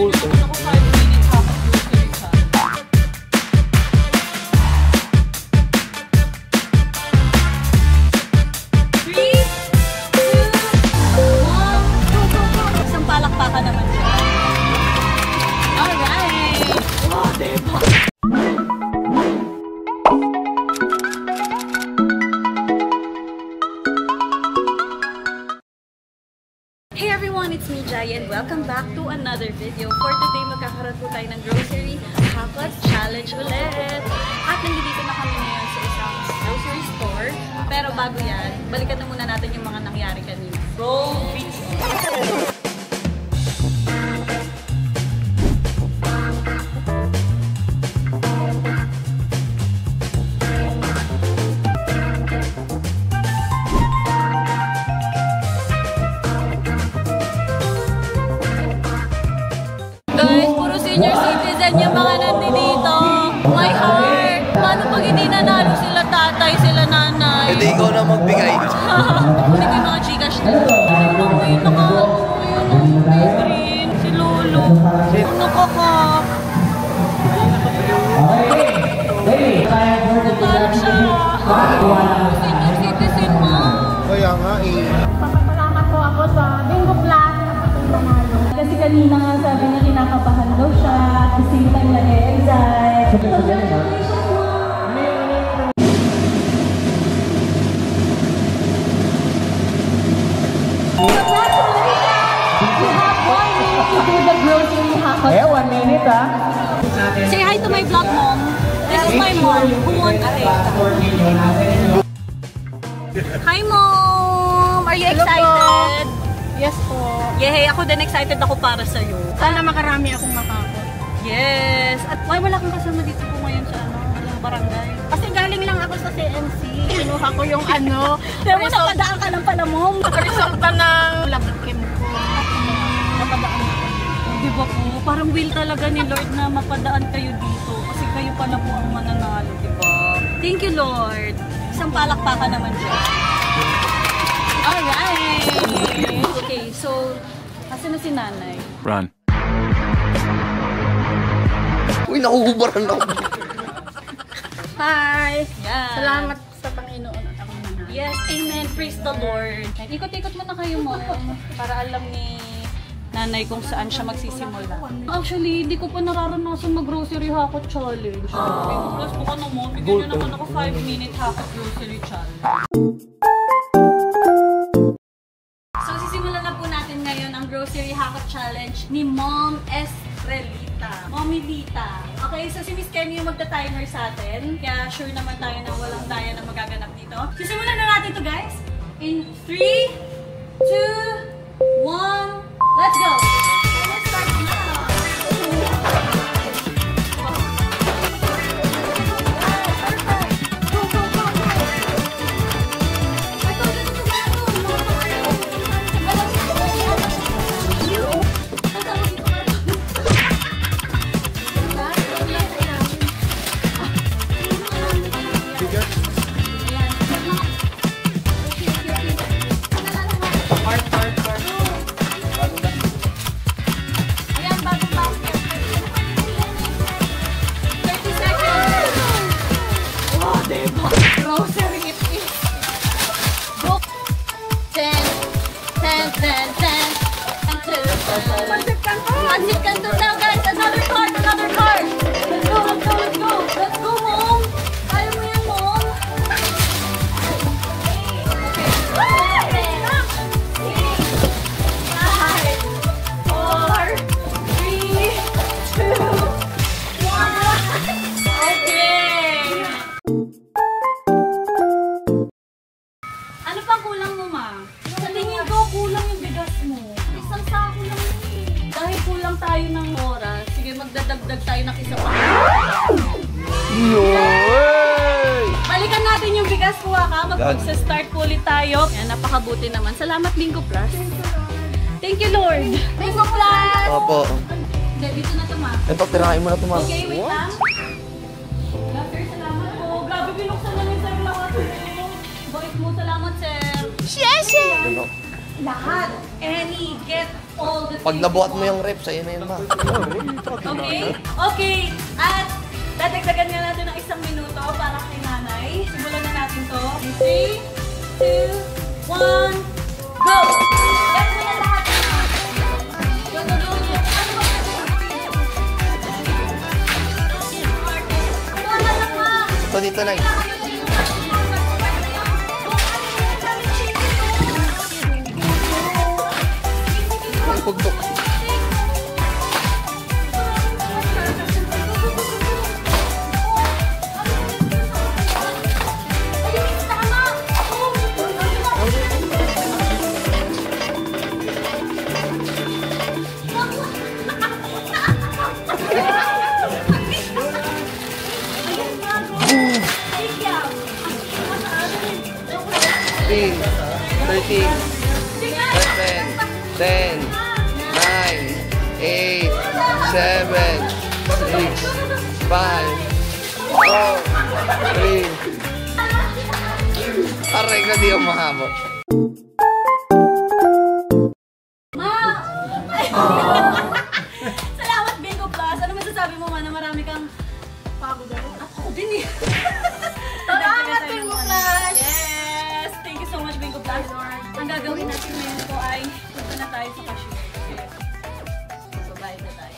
Bulto. Ako 5 minutes hapon grocery siya. Palakpakan naman siya. Alright! Oh, diba? Hey everyone, it's me Jai and welcome back to another video. For today, magkakaroon po tayo ng grocery hackers challenge ulit. At nandito na kami ngayon sa isang grocery store. Pero bago yan, balikan na muna natin yung mga nangyari kanina. Roll video! Guys, puro senior citizen yung mga nandito. My heart! Paano pag hindi nanalo sila tatay, sila nanay? Hindi ikaw na magbigay. Hindi ko yung mga Gcash nila. Ay, green. Si Lolo. Ano ka ka? Natalo siya. Senior citizen mo. Kaya nga eh. Papasalamat po ako sa Bingo Plus at nanalo. Kasi kanina nga sabi niya kinakabahan daw siya at the same time nag-e-excite. Congratulations mo! Congratulations! You have 1 minute to do the grocery hack. Eh, 1 minute ah. Say hi to my vlog, Mom. This is my mom who won a cake. Hi, Mom! Are you excited? Yes po. Yehey, ako din excited ako para sa'yo. Sana makarami akong makakot. Yes! At why wala kang kasama dito po ngayon sa barangay? Kasi galing lang ako sa CMC. Kinuha ko yung Pero napadaan ka lang pala, Mom. resulta ng lab chem ko. Napadaan ako. Di ba po? Parang will talaga ni Lord na mapadaan kayo dito. Kasi kayo pala po ang mananalo, di ba? Thank you, Lord. Isang palakpakan naman siya. Alright! Okay, so, kasi na si nanay. Run. Uy, nakuhubaran ako. Hi! Yan. Salamat sa Panginoon at ako nanalo. Yes, amen. Praise the Lord. Ikot-ikot mo na kayo, Mom, para alam ni nanay kung saan siya magsisimula. Actually, hindi ko pa nararanasan mag-grocery hakot challenge. Plus, baka naman, bigyan nyo naman ako 5-minute hakot grocery challenge. So, sisimulan na po natin ngayon ang grocery hakot challenge ni Mom Estrelita. Mommy Lita. Okay, so si Miss Kenny yung magta-timer sa atin. Kaya sure naman tayo na walang daya na magaganap dito. Sisimulan na natin to, guys. In 3, 2, 1, let's go! Let's start now! Pansit Canton now, guys! Another card! Another card! Let's go! Let's go! Let's go! Let's go, Mom! Kaya mo yan, Mom! Okay. 5, 4, 3, 2, 1. Okay! Ano pang kulang mo, Ma? Sa tingin ko, kulang yung bigas mo. Isang sako lang yun. Dahil kulang tayo ng oras, sige magdadagdag tayo ng isa pa. Balikan natin yung bigas, kuha ka. Mag-start po ulit tayo. Yan, napakabuti naman. Salamat, Bingo Plus. Thank you, Lord. Bingo Plus! Opo. Hindi, dito na ito, Ma. Ito, tirahin mo na ito, Ma. Okay, wait lang. Sir, salamat po. Grabe, binuksan na ni Sir lahat. Bait mo, salamat, Sir. Yes! Lahat. Any, get all the Pag things nabuhat you mo want. yung rep, sa'yo na yun, ma. Okay? Okay. At dadagdagan nga natin ng 1 minuto para kay nanay. Simulan na natin to. 3, 2, 1, go! Let's go na lahat. Go, go, go, go. Ano ba? Ito na lang, ma. Ito dito na. Pugtok. Three, 13, 7, 10, 9, 8, 7, 6, 5, 4, 3. Aray ka, di ako mahabot. Salamat, Bingo Plus! Ano masasabi mo, ma, na marami kang pagod ako? Ako din eh! Salamat, Bingo Plus! Yes! Thank you so much, Bingo Plus! Ang gagawin natin ngayon po ay punta na tayo sa cashier. So, bayad na tayo.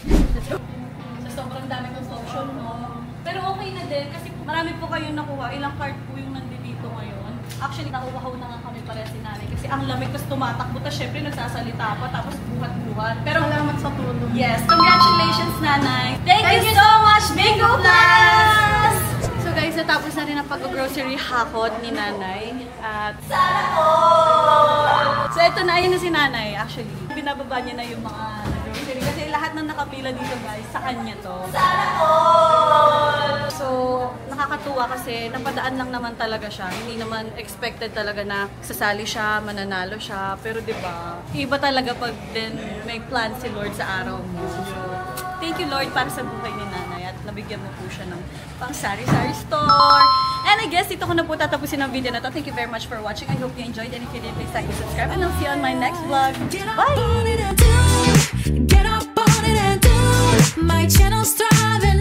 So, sobrang dami kong potion, no? Pero okay na din kasi marami po kayong nakuha. Ilang card po yung nandito ngayon. Actually, nakuha na nga kami pala si nanay kasi ang lamig kasi tumatakbo. Tapos syempre nagsasalita pa tapos buhat-buhat. Pero salamat sa tulong. Yes, congratulations nanay. Thank you so much, Bingo Plus! So guys, natapos na rin ang pag-grocery hakot ni nanay. At sana all! So ito na, ayun na si nanay actually. Binababa niya na yung mga grocery kasi lahat ng nakapila dito guys, sa kanya to. Sana all! So, nakakatuwa kasi napadaan lang naman talaga siya. Hindi naman expected talaga na sasali siya, mananalo siya. Pero 'di ba? Iba talaga pag din may plan si Lord sa araw mo. So, thank you Lord para sa buhay ni nanay at nabigyan mo po siya ng pang sari-sari store. And I guess dito ko na po tatapusin ang video na to. Thank you very much for watching. I hope you enjoyed and if you did, please like and subscribe and I'll see you on my next vlog. Bye! Get up on it and do it. My channel's thriving.